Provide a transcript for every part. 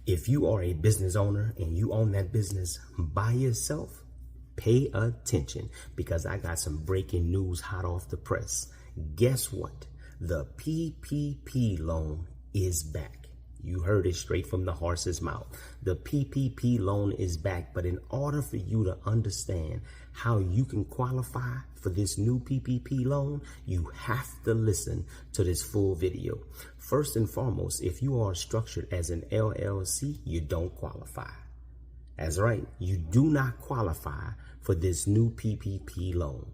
If you are a business owner and you own that business by yourself, pay attention because I got some breaking news hot off the press. Guess what? The PPP loan is back. You heard it straight from the horse's mouth. The PPP loan is back, but in order for you to understand how you can qualify for this new PPP loan, you have to listen to this full video. First and foremost, if you are structured as an LLC, you don't qualify. That's right. You do not qualify for this new PPP loan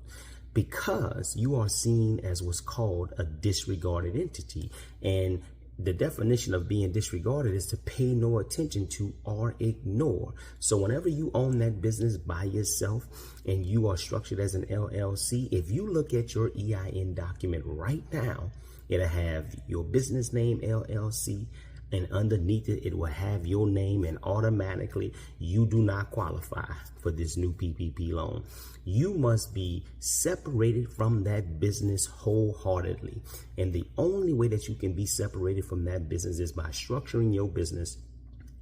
because you are seen as what's called a disregarded entity. And the definition of being disregarded is to pay no attention to or ignore. So whenever you own that business by yourself and you are structured as an LLC, if you look at your EIN document right now, it'll have your business name, LLC, and underneath it, it will have your name, and automatically you do not qualify for this new PPP loan. You must be separated from that business wholeheartedly. And the only way that you can be separated from that business is by structuring your business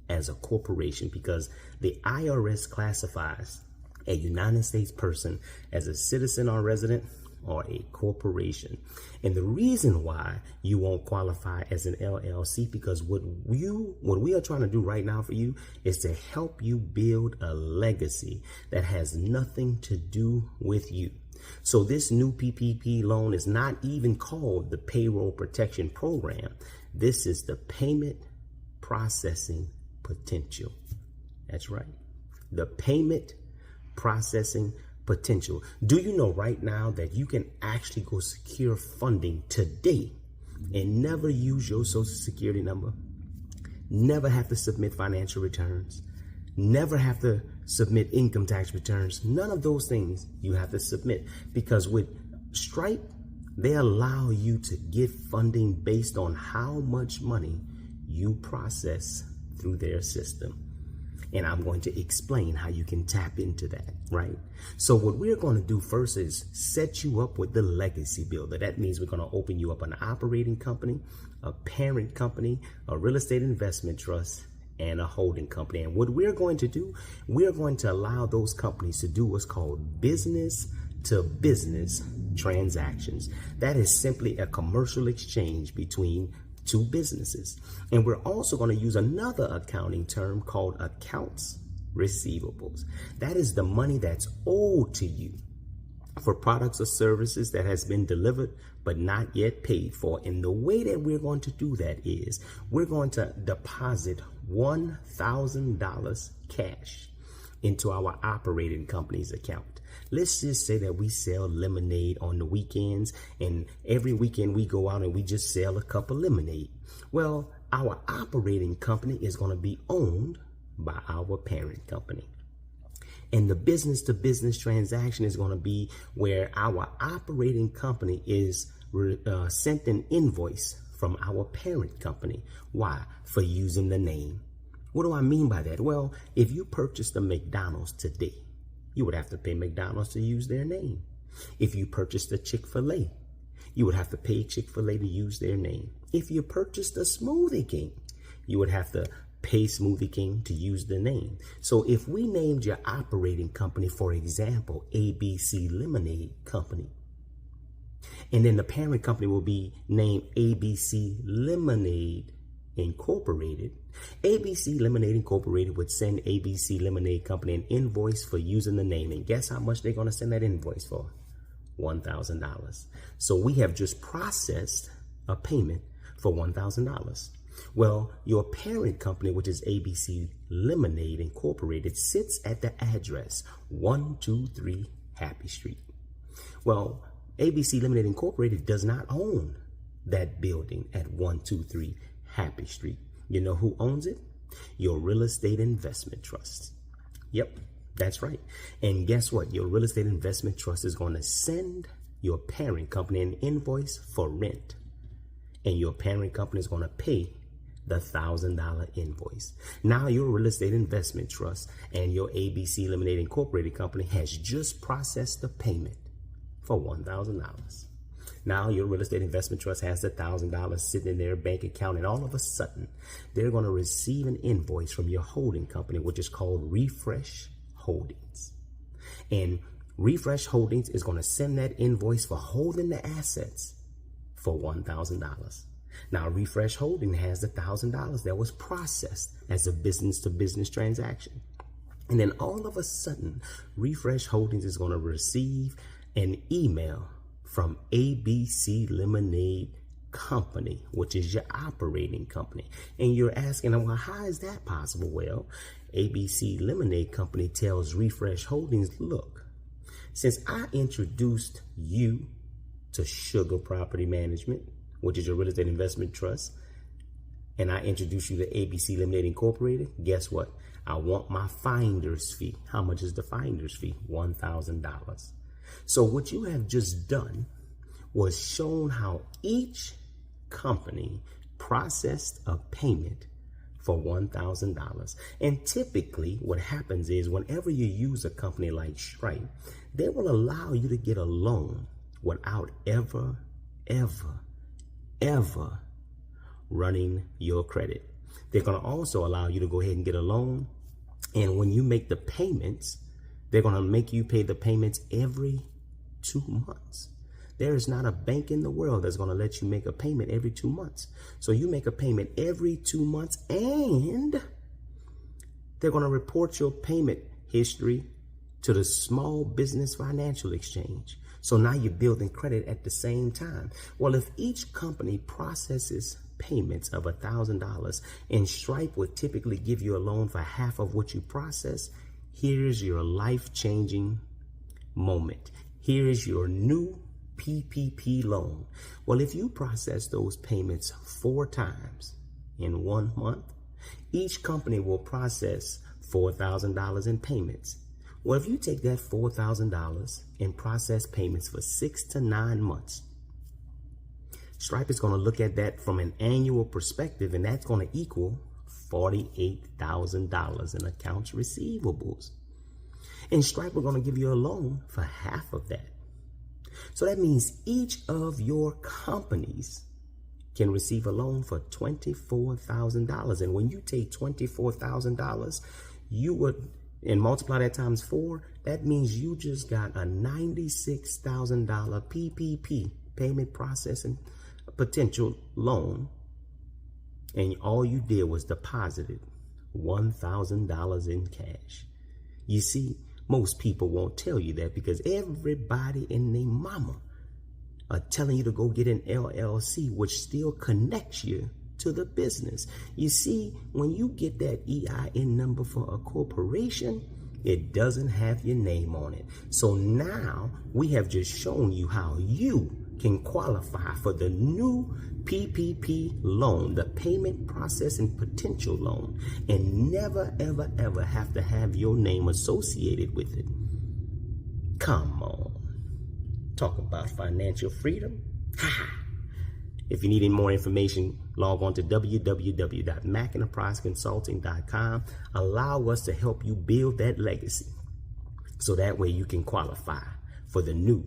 as a corporation, because the IRS classifies a United States person as a citizen or resident or a corporation. And the reason why you won't qualify as an LLC, because what we are trying to do right now for you is to help you build a legacy that has nothing to do with you. So this new PPP loan is not even called the Payroll Protection Program. This is the Payment Processing Potential. That's right. The Payment Processing Potential. Do you know right now that you can actually go secure funding today and never use your social security number, never have to submit financial returns, never have to submit income tax returns? None of those things you have to submit, because with Stripe, they allow you to get funding based on how much money you process through their system. And I'm going to explain how you can tap into that, right? So what we're going to do first is set you up with the legacy builder. That means we're going to open you up an operating company, a parent company, a real estate investment trust, and a holding company. And what we're going to do, we're going to allow those companies to do what's called business to business transactions. That is simply a commercial exchange between two businesses. And we're also going to use another accounting term called accounts receivables. That is the money that's owed to you for products or services that has been delivered but not yet paid for. And the way that we're going to do that is we're going to deposit $1,000 cash into our operating company's account. Let's just say that we sell lemonade on the weekends, and every weekend we go out and we just sell a cup of lemonade. Well, our operating company is going to be owned by our parent company. And the business to business transaction is going to be where our operating company is sent an invoice from our parent company. Why? For using the name. What do I mean by that? Well, if you purchased a McDonald's today, you would have to pay McDonald's to use their name. If you purchased a Chick-fil-A, you would have to pay Chick-fil-A to use their name. If you purchased a Smoothie King, you would have to pay Smoothie King to use the name. So if we named your operating company, for example, ABC Lemonade Company, and then the parent company will be named ABC Lemonade Incorporated, ABC Lemonade Incorporated would send ABC Lemonade Company an invoice for using the name. And guess how much they're going to send that invoice for? $1,000. So we have just processed a payment for $1,000. Well, your parent company, which is ABC Lemonade Incorporated, sits at the address 123 Happy Street. Well, ABC Lemonade Incorporated does not own that building at 123 Happy Street. You know who owns it? Your real estate investment trust. Yep, that's right. And guess what? Your real estate investment trust is going to send your parent company an invoice for rent. And your parent company is going to pay the $1,000 invoice. Now your real estate investment trust and your ABC Lemonade Incorporated company has just processed the payment for $1,000. Now your real estate investment trust has $1,000 sitting in their bank account, and all of a sudden they're going to receive an invoice from your holding company, which is called Refresh Holdings. And Refresh Holdings is going to send that invoice for holding the assets for $1,000. Now Refresh Holding has $1,000 that was processed as a business-to-business transaction. And then all of a sudden, Refresh Holdings is going to receive an email from ABC Lemonade Company, which is your operating company. And you're asking them, well, how is that possible? Well, ABC Lemonade Company tells Refresh Holdings, look, since I introduced you to Sugar Property Management, which is your real estate investment trust, and I introduced you to ABC Lemonade Incorporated, guess what? I want my finder's fee. How much is the finder's fee? $1,000. So what you have just done was shown how each company processed a payment for $1,000. And typically what happens is whenever you use a company like Stripe, they will allow you to get a loan without ever running your credit. They're going to also allow you to go ahead and get a loan. And when you make the payments, they're going to make you pay the payments every 2 months. There is not a bank in the world that's going to let you make a payment every 2 months. So you make a payment every 2 months, and they're going to report your payment history to the Small Business Financial Exchange. So now you're building credit at the same time. Well, if each company processes payments of $1,000 and Stripe would typically give you a loan for half of what you process, here's your life-changing moment. Here's your new PPP loan. Well, if you process those payments 4 times in 1 month, each company will process $4,000 in payments. Well, if you take that $4,000 and process payments for 6 to 9 months, Stripe is going to look at that from an annual perspective, and that's going to equal $48,000 in accounts receivables. And Stripe are going to give you a loan for half of that. So that means each of your companies can receive a loan for $24,000. And when you take $24,000, you would, and multiply that times 4, that means you just got a $96,000 PPP, payment processing potential loan, and all you did was deposited $1,000 in cash. You see, most people won't tell you that because everybody and their mama are telling you to go get an LLC, which still connects you to the business. You see, when you get that EIN number for a corporation, it doesn't have your name on it. So now we have just shown you how you can qualify for the new PPP loan, the payment processing potential loan, and never, ever have to have your name associated with it. Come on. Talk about financial freedom. If you need any more information, log on to www.macenterpriseconsulting.com. Allow us to help you build that legacy so that way you can qualify for the new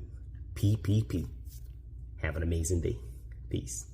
PPP. Have an amazing day. Peace.